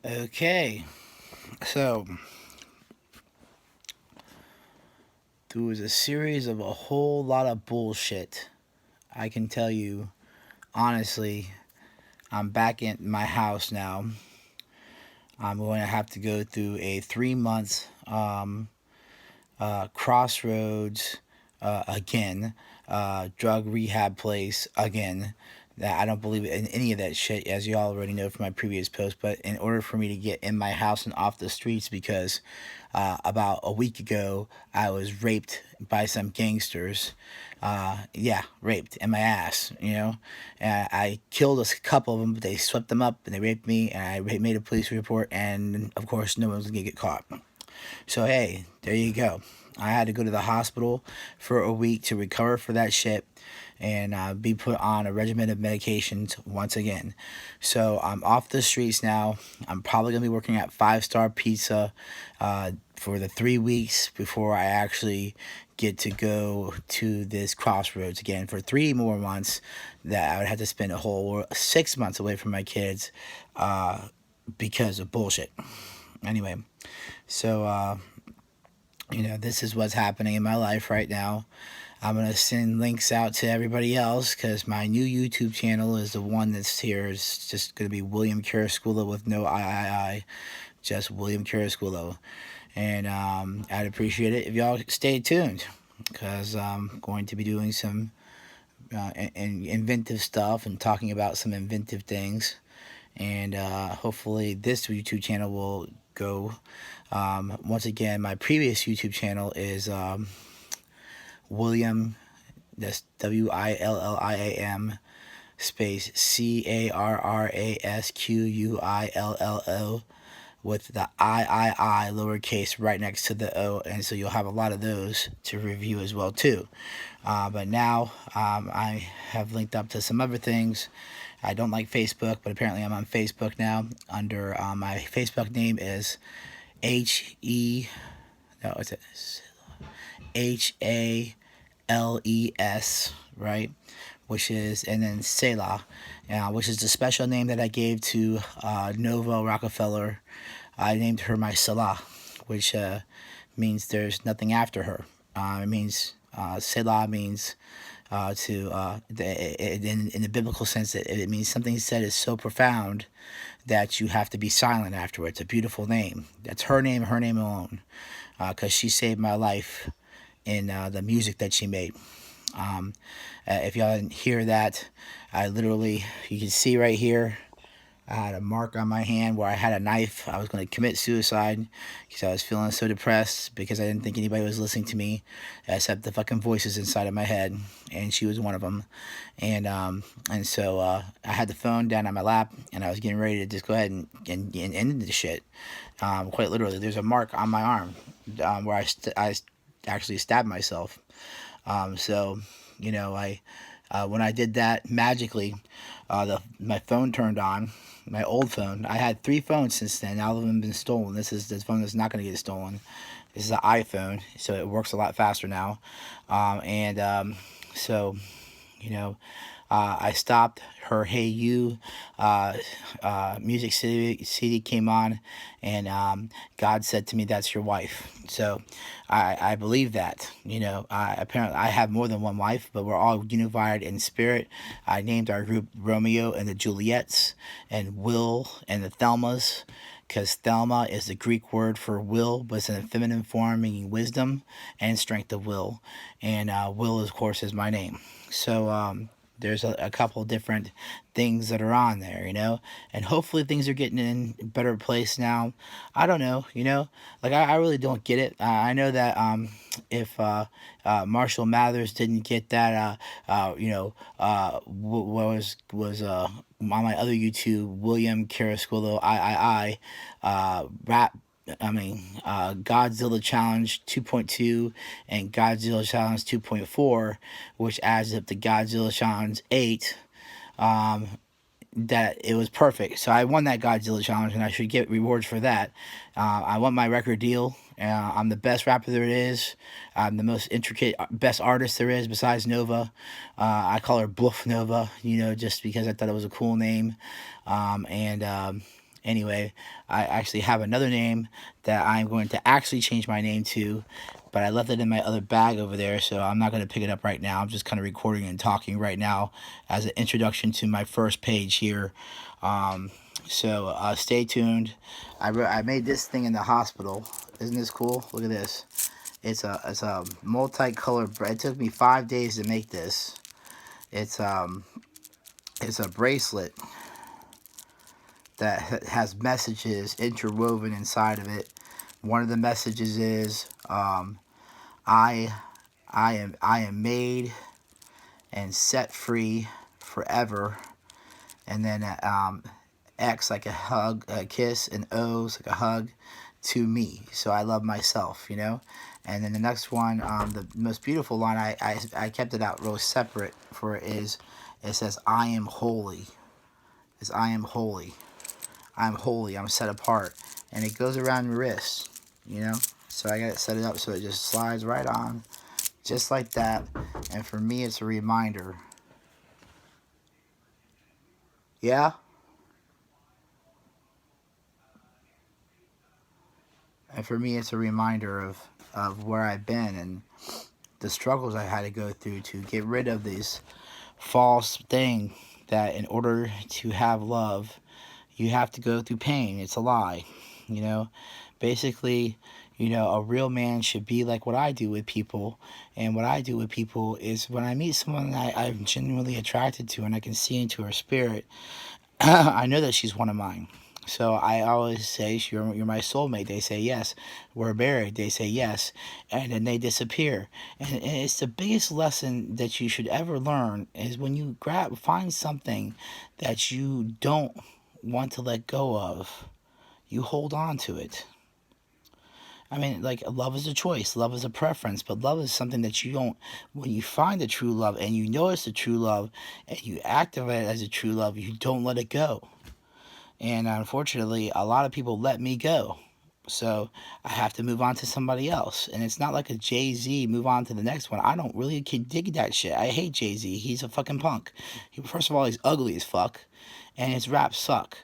Okay, so there was a series of a whole lot of bullshit. I can tell you, honestly, I'm back in my house now. I'm going to have to go through a 3 month crossroads again, drug rehab place again. That I don't believe in any of that shit, as you all already know from my previous post. But in order for me to get in my house and off the streets, because about a week ago I was raped by some gangsters. Yeah, raped in my ass. I killed a couple of them, but they swept them up and they raped me, and I made a police report, and of course no one's gonna get caught. So hey, there you go. I had to go to the hospital for a week to recover for that shit and be put on a regimen of medications once again. So I'm off the streets now. I'm probably gonna be working at Five Star Pizza for the 3 weeks before I actually get to go to this crossroads again for 3 more months. That I would have to spend a whole 6 months away from my kids because of bullshit. Anyway, so this is what's happening in my life right now. I'm going to send links out to everybody else because my new YouTube channel is the one that's here. It's just going to be William Carrasquillo with no I. Just William Carrasquillo. And I'd appreciate it if y'all stay tuned because I'm going to be doing some inventive stuff and talking about some inventive things. And hopefully this YouTube channel will go. Once again, my previous YouTube channel is William, that's William space Carrasquillo with the I lowercase right next to the O, and so you'll have a lot of those to review as well too. But now I have linked up to some other things. I don't like Facebook, but apparently I'm on Facebook now. Under my Facebook name is H-E, no, it's H-A-L-E-S, right? Which is, and then Selah, which is the special name that I gave to Nova Rockefeller. I named her my Salah, which means there's nothing after her. It means, Selah means in the biblical sense, that it means something said is so profound that you have to be silent afterwards. A beautiful name. That's her name alone, because she saved my life in the music that she made. If y'all didn't hear that, you can see right here, I had a mark on my hand where I had a knife. I was going to commit suicide because I was feeling so depressed because I didn't think anybody was listening to me except the fucking voices inside of my head, and she was one of them. And so I had the phone down on my lap, and I was getting ready to just go ahead and end the shit. Quite literally, there's a mark on my arm where I actually stabbed myself. So, when I did that, magically, my phone turned on. My old phone. I had 3 phones since then. All of them have been stolen. This is the phone that's not going to get stolen. This is an iPhone, so it works a lot faster now. So, I stopped. Her Hey You music CD came on, and God said to me, "That's your wife." So I believe that. Apparently I have more than one wife, but we're all unified in spirit. I named our group Romeo and the Juliets, and Will and the Thelmas, because Thelma is the Greek word for will, but it's in a feminine form, meaning wisdom and strength of will. And Will, of course, is my name. So there's a couple different things that are on there, and hopefully things are getting in a better place now. I don't know, like I really don't get it. I know that if Marshall Mathers didn't get that, what was on my other YouTube, William Carrasquillo rap. Godzilla Challenge 2.2 and Godzilla Challenge 2.4, which adds up to Godzilla Challenge 8, that it was perfect. So I won that Godzilla Challenge, and I should get rewards for that. I want my record deal. I'm the best rapper there is. I'm the most intricate, best artist there is besides Nova. I call her Bluff Nova, just because I thought it was a cool name. Anyway, I actually have another name that I'm going to actually change my name to, but I left it in my other bag over there, so I'm not going to pick it up right now. I'm just kind of recording and talking right now as an introduction to my first page here. So stay tuned. I made this thing in the hospital. Isn't this cool? Look at this. It's a multicolored. It took me 5 days to make this. It's a bracelet that has messages interwoven inside of it. One of the messages is I I am made and set free forever, and then X like a hug, a kiss, and O's like a hug to me. So I love myself, you know. And then the next one, the most beautiful line, I kept it out real separate for it is, it says, I am holy. It's I am holy. I'm holy. I'm set apart. And it goes around your wrist, you know. So I got it set it up so it just slides right on, just like that. And for me, it's a reminder. Yeah? And for me, it's a reminder of where I've been and the struggles I had to go through to get rid of this false thing that in order to have love, you have to go through pain. It's a lie, you know. Basically, you know, a real man should be like what I do with people. And what I do with people is when I meet someone I'm genuinely attracted to and I can see into her spirit, I know that she's one of mine. So I always say, you're my soulmate. They say yes. We're married. They say yes. And then they disappear. And it's the biggest lesson that you should ever learn is when you find something that you don't want to let go of, you hold on to it. I mean, like, love is a choice, love is a preference, but love is something that you don't, when you find the true love and you know it's the true love and you activate it as a true love, you don't let it go. And unfortunately, a lot of people let me go. So I have to move on to somebody else. And it's not like a Jay-Z move on to the next one. I don't really dig that shit. I hate Jay-Z. He's a fucking punk. First of all, he's ugly as fuck. And his raps suck.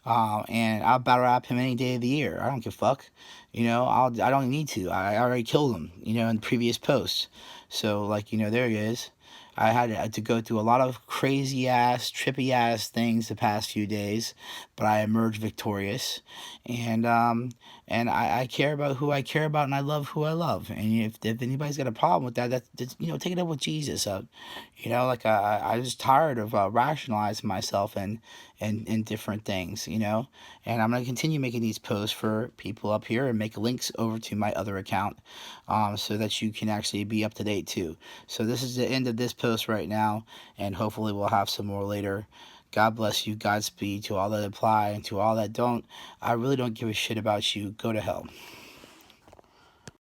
And I'll battle rap him any day of the year. I don't give a fuck. You know, I don't need to. I already killed him, you know, in the previous post. So, like, you know, there he is. I had to go through a lot of crazy ass, trippy ass things the past few days, but I emerged victorious, and I care about who I care about, and I love who I love. And if anybody's got a problem with that, that's you know, take it up with Jesus. You know, like I was tired of rationalizing myself and different things, you know. And I'm gonna continue making these posts for people up here and make links over to my other account, so that you can actually be up to date too. So this is the end of this post right now, and hopefully we'll have some more later. God bless you. Godspeed to all that apply and to all that don't. I really don't give a shit about you. Go to hell.